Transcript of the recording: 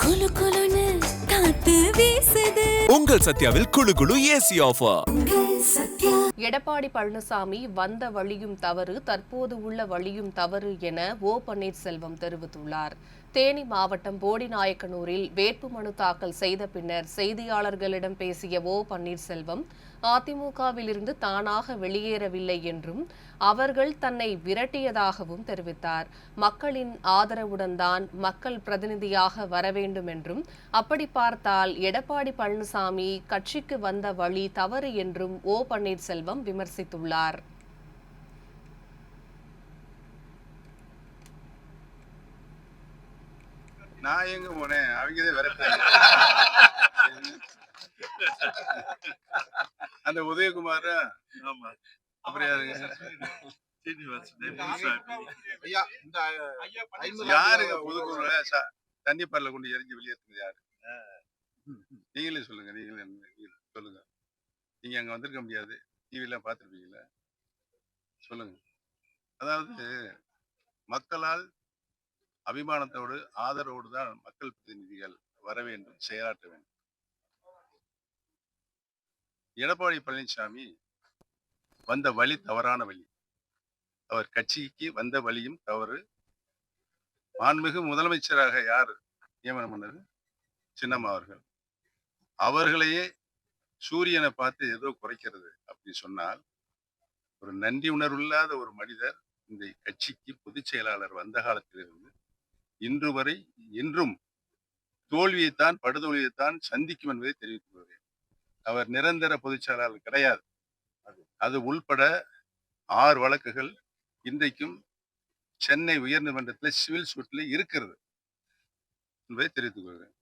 குளு குளுன்னு காத்து வீசுது. உங்கள் சத்யாவில் குளு குளு ஏசி ஆஃபர். எடப்பாடி பழனிசாமி வந்த வழியும் தவறு, தற்போது உள்ள வழியும் தவறு என ஓ பன்னீர்செல்வம் தெரிவித்துள்ளார். தேனி மாவட்டம் போடிநாயக்கனூரில் வேட்புமனு தாக்கல் செய்த பின்னர் செய்தியாளர்களிடம் பேசிய ஓ பன்னீர்செல்வம், அதிமுகவிலிருந்து தானாக வெளியேறவில்லை என்றும் அவர்கள் தன்னை விரட்டியதாகவும் தெரிவித்தார். மக்களின் ஆதரவுடன் தான் மக்கள் பிரதிநிதியாக வர வேண்டும் என்றும், அப்படி பார்த்தால் எடப்பாடி பழனிசாமி கட்சிக்கு வந்த வழி தவறு என்றும் ஓ பன்னீர்செல்வம் விமர்சித்துள்ளார். நான் எங்க போனேன், அவங்க விரட்டாங்க. அந்த உதயகுமார் அப்புறம் யாருங்க புதுக்குழுல தண்ணிப்பாரில் கொண்டு எரிஞ்சு வெளியேற்றுங்க? யாரு? நீங்களே சொல்லுங்க. நீங்களே சொல்லுங்க. நீங்க அங்க வந்திருக்க முடியாது, டிவிலாம் பார்த்துருப்பீங்களா? சொல்லுங்க. அதாவது மக்களால் அபிமானத்தோடு ஆதரவோடு தான் மக்கள் பிரதிநிதிகள் வர வேண்டும், செயலாற்ற வேண்டும். எடப்பாடி பழனிசாமி வந்த வழி தவறான வழி. அவர் கட்சிக்கு வந்த வழியும் தவறு. மாண்புமிகு முதலமைச்சராக யார் நியமனம் பண்ணது? சின்னம்மா அவர்கள். அவர்களையே சூரியனை பார்த்து ஏதோ குறைக்கிறது அப்படி சொன்னால், ஒரு நன்றி உணர்வு இல்லாத ஒரு மனிதர் இந்த கட்சிக்கு பொதுச் செயலாளர் வந்த காலத்திலிருந்து இன்று வரை இன்றும் தோல்வியைத்தான், படுதோல்வியைத்தான் சந்திக்கும் என்பதை தெரிவித்துக் கொள்கிறேன். அவர் நிரந்தர பொதுச் செயலாளர் கிடையாது. அது உள்பட 6 வழக்குகள் இன்றைக்கும் சென்னை உயர்நீதிமன்றத்தில் சிவில் சூட்டில் இருக்கிறது என்பதை தெரிவித்துக் கொள்கிறேன்.